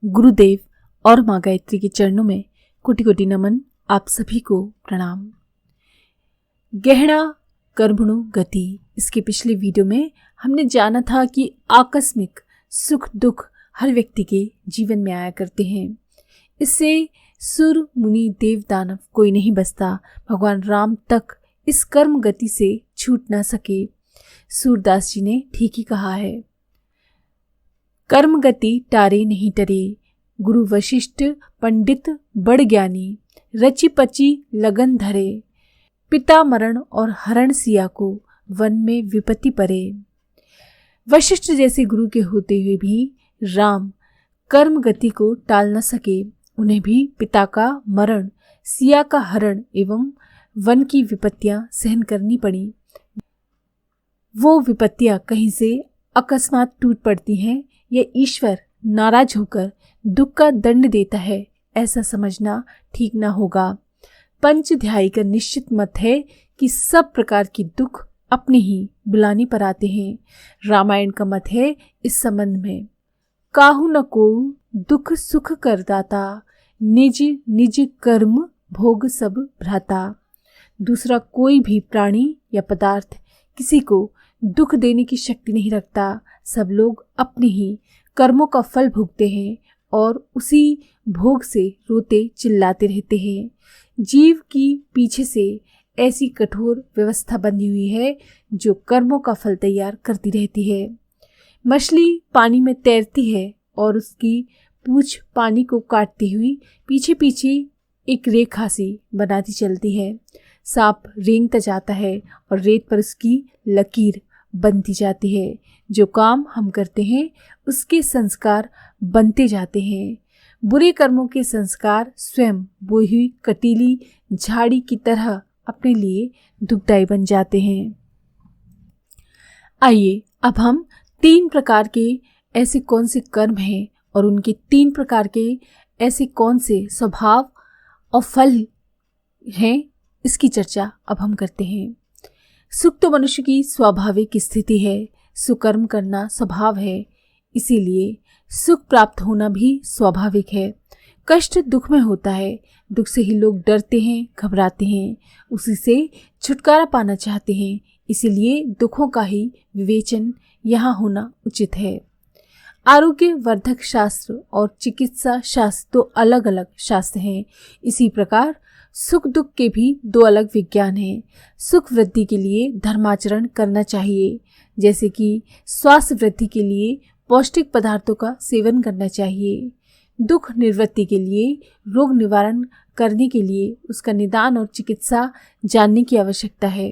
गुरुदेव और माँ गायत्री के चरणों में कोटि कोटि नमन। आप सभी को प्रणाम। गहना कर्मणु गति, इसके पिछले वीडियो में हमने जाना था कि आकस्मिक सुख दुख हर व्यक्ति के जीवन में आया करते हैं। इससे सुर मुनि देव दानव कोई नहीं बचता। भगवान राम तक इस कर्म गति से छूट ना सके। सूरदास जी ने ठीक ही कहा है, कर्म गति टारे नहीं टरे, गुरु वशिष्ठ पंडित बड़ ज्ञानी, रचि पची लगन धरे, पिता मरण और हरण सिया को वन में विपत्ति परे। वशिष्ठ जैसे गुरु के होते हुए भी राम कर्म गति को टाल न सके। उन्हें भी पिता का मरण, सिया का हरण एवं वन की विपत्तियां सहन करनी पड़ी। वो विपत्तियां कहीं से अकस्मात टूट पड़ती हैं या ईश्वर नाराज होकर दुख का दंड देता है, ऐसा समझना ठीक ना होगा। पंचध्यायी का निश्चित मत है कि सब प्रकार की दुख अपने ही बुलाने पर आते हैं। रामायण का मत है इस संबंध में, काहू न को दुख सुख कर दाता, निज निज कर्म भोग सब भ्राता। दूसरा कोई भी प्राणी या पदार्थ किसी को दुख देने की शक्ति नहीं रखता। सब लोग अपने ही कर्मों का फल भोगते हैं और उसी भोग से रोते चिल्लाते रहते हैं। जीव की पीछे से ऐसी कठोर व्यवस्था बनी हुई है जो कर्मों का फल तैयार करती रहती है। मछली पानी में तैरती है और उसकी पूंछ पानी को काटती हुई पीछे पीछे एक रेखा सी बनाती चलती है। सांप रेंगता जाता है और रेत पर उसकी लकीर बनती जाती है। जो काम हम करते हैं उसके संस्कार बनते जाते हैं। बुरे कर्मों के संस्कार स्वयं बोई हुई कटीली झाड़ी की तरह अपने लिए दुखदायी बन जाते हैं। आइए अब हम 3 प्रकार के ऐसे कौन से कर्म हैं और उनके 3 प्रकार के ऐसे कौन से स्वभाव और फल हैं, इसकी चर्चा अब हम करते हैं। सुख तो मनुष्य की स्वाभाविक स्थिति है, सुकर्म करना स्वभाव है, इसीलिए सुख प्राप्त होना भी स्वाभाविक है। कष्ट दुख में होता है, दुख से ही लोग डरते हैं, घबराते हैं, उसी से छुटकारा पाना चाहते हैं, इसीलिए दुखों का ही विवेचन यहाँ होना उचित है। आरोग्य वर्धक शास्त्र और चिकित्सा शास्त्र तो अलग अलग शास्त्र हैं। इसी प्रकार सुख दुख के भी 2 अलग विज्ञान हैं। सुख वृद्धि के लिए धर्माचरण करना चाहिए, जैसे कि स्वास्थ्य वृद्धि के लिए पौष्टिक पदार्थों का सेवन करना चाहिए। दुख निवृत्ति के लिए रोग निवारण करने के लिए उसका निदान और चिकित्सा जानने की आवश्यकता है।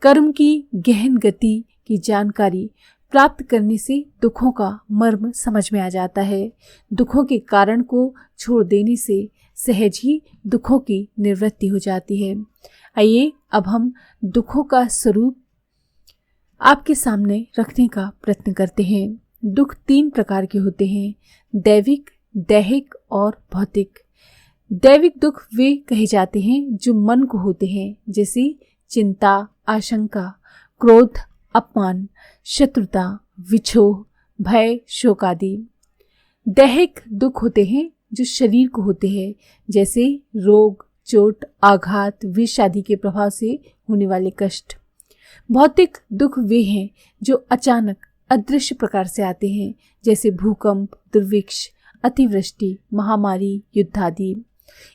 कर्म की गहन गति की जानकारी प्राप्त करने से दुखों का मर्म समझ में आ जाता है। दुखों के कारण को छोड़ देने से सहज ही दुखों की निवृत्ति हो जाती है। आइए अब हम दुखों का स्वरूप आपके सामने रखने का प्रयत्न करते हैं। दुख 3 प्रकार के होते हैं, दैविक, दैहिक और भौतिक। दैविक दुख वे कहे जाते हैं जो मन को होते हैं, जैसे चिंता, आशंका, क्रोध, अपमान, शत्रुता, विछोह, भय, शोक आदि। दैहिक दुख होते हैं जो शरीर को होते हैं, जैसे रोग, चोट, आघात, विष आदि के प्रभाव से होने वाले कष्ट। भौतिक दुख वे हैं जो अचानक अदृश्य प्रकार से आते हैं, जैसे भूकंप, दुर्भिक्ष, अतिवृष्टि, महामारी, युद्ध आदि।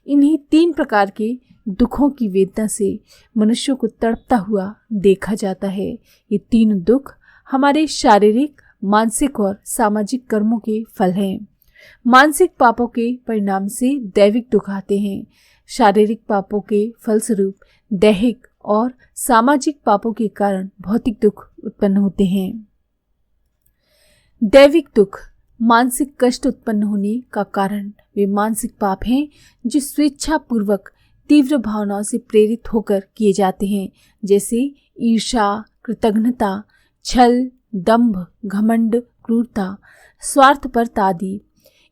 इन्हीं 3 प्रकार के दुखों की वेदना से मनुष्यों को तड़पता हुआ देखा जाता है। ये 3 दुख हमारे शारीरिक, मानसिक और सामाजिक कर्मों के फल हैं। मानसिक पापों के परिणाम से दैविक दुख आते हैं। शारीरिक पापों के फलस्वरूप दैहिक और सामाजिक पापों के कारण भौतिक दुख उत्पन्न होते हैं। दैविक दुख मानसिक कष्ट उत्पन्न होने का कारण वे मानसिक पाप हैं जो स्वेच्छा पूर्वक तीव्र भावनाओं से प्रेरित होकर किए जाते हैं, जैसे ईर्ष्या, कृतघ्नता, छल, दंभ, घमंड, क्रूरता, स्वार्थपरता आदि।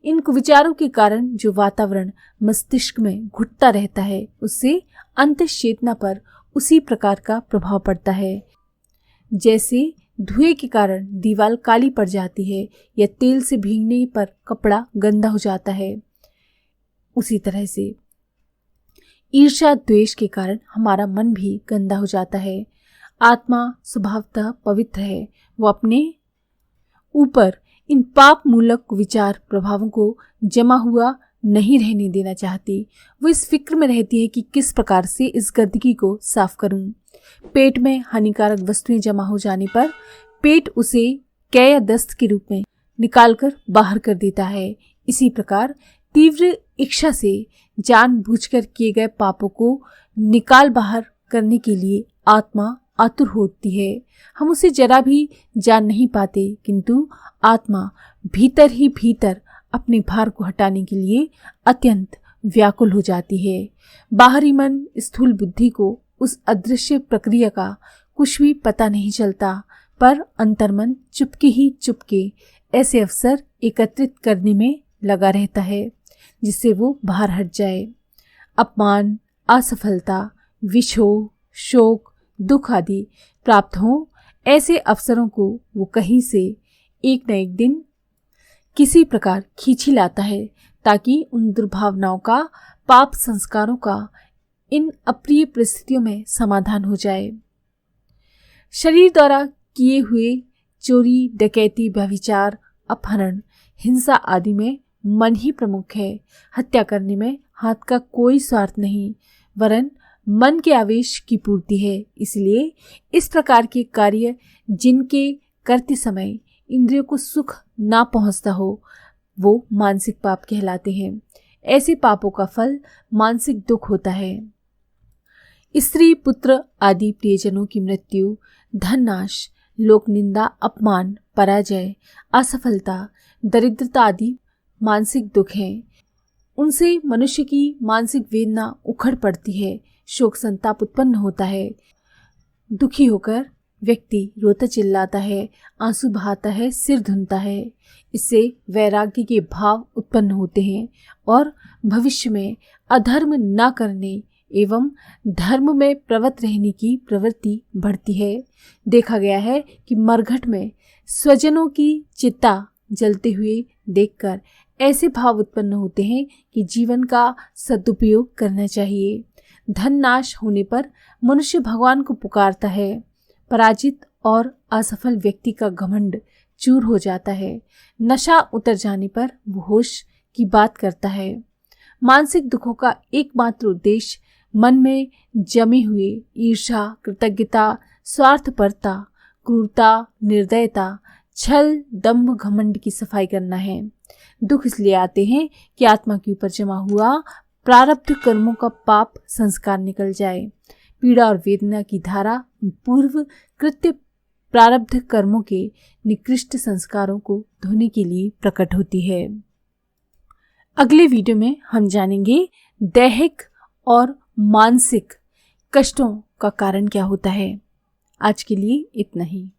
इन कुविचारों के कारण जो वातावरण मस्तिष्क में घुटता रहता है, उससे अंतःचेतना पर उसी प्रकार का प्रभाव पड़ता है। जैसे धुएं के कारण दीवार काली पड़ जाती है या तेल से भीगने पर कपड़ा गंदा हो जाता है, उसी तरह से ईर्ष्या द्वेष के कारण हमारा मन भी गंदा हो जाता है। आत्मा स्वभावतः पवित्र है, वो अपने ऊपर इन पाप मूलक विचार प्रभावों को जमा हुआ नहीं रहने देना चाहती। वो इस फिक्र में रहती है कि किस प्रकार से इस गंदगी को साफ करूं। पेट में हानिकारक वस्तुएं जमा हो जाने पर पेट उसे कै या दस्त के रूप में निकालकर बाहर कर देता है। इसी प्रकार तीव्र इच्छा से जानबूझकर किए गए पापों को निकाल बाहर करने के लिए आत्मा आतुर होती है। हम उसे जरा भी जान नहीं पाते, किंतु आत्मा भीतर ही भीतर अपने भार को हटाने के लिए अत्यंत व्याकुल हो जाती है। बाहरी मन स्थूल बुद्धि को उस अदृश्य प्रक्रिया का कुछ भी पता नहीं चलता, पर अंतर्मन चुपके ही चुपके ऐसे अवसर एकत्रित करने में लगा रहता है जिससे वो बाहर हट जाए। अपमान, असफलता, विछोह, शोक, दुख आदि प्राप्त हों, ऐसे अवसरों को वो कहीं से एक न एक दिन किसी प्रकार खींची लाता है ताकि उन दुर्भावनाओं का, पाप संस्कारों का इन अप्रिय परिस्थितियों में समाधान हो जाए। शरीर द्वारा किए हुए चोरी, डकैती, व्यभिचार, अपहरण, हिंसा आदि में मन ही प्रमुख है। हत्या करने में हाथ का कोई स्वार्थ नहीं, वरन मन के आवेश की पूर्ति है। इसलिए इस प्रकार के कार्य जिनके करते समय इंद्रियों को सुख ना पहुंचता हो, वो मानसिक पाप कहलाते हैं। ऐसे पापों का फल मानसिक दुख होता है। स्त्री, पुत्र आदि प्रियजनों की मृत्यु, धन नाश, लोक निंदा, अपमान, पराजय, असफलता, दरिद्रता आदि मानसिक दुख हैं। उनसे मनुष्य की मानसिक वेदना उखड़ पड़ती है, शोक संताप उत्पन्न होता है। दुखी होकर व्यक्ति रोता चिल्लाता है, आंसू बहाता है, सिर धुनता है। इससे वैराग्य के भाव उत्पन्न होते हैं और भविष्य में अधर्म न करने एवं धर्म में प्रवृत्त रहने की प्रवृत्ति बढ़ती है। देखा गया है कि मरघट में स्वजनों की चिता जलते हुए देखकर ऐसे भाव उत्पन्न होते हैं कि जीवन का सदुपयोग करना चाहिए। धन नाश होने पर मनुष्य भगवान को पुकारता है। पराजित और असफल व्यक्ति का घमंड चूर हो जाता है। नशा उतर जाने पर वो होश की बात करता है। मानसिक दुखों का एकमात्र उद्देश्य मन में जमे हुए ईर्ष्या, कृतज्ञता, स्वार्थपरता, क्रूरता, निर्दयता, छल, दंभ, घमंड की सफाई करना है। दुख इसलिए आते हैं कि आत्मा के ऊपर जमा हुआ प्रारब्ध कर्मों का पाप संस्कार निकल जाए। पीड़ा और वेदना की धारा पूर्व कृत्य प्रारब्ध कर्मों के निकृष्ट संस्कारों को धोने के लिए प्रकट होती है। अगले वीडियो में हम जानेंगे दैहिक और मानसिक कष्टों का कारण क्या होता है। आज के लिए इतना ही।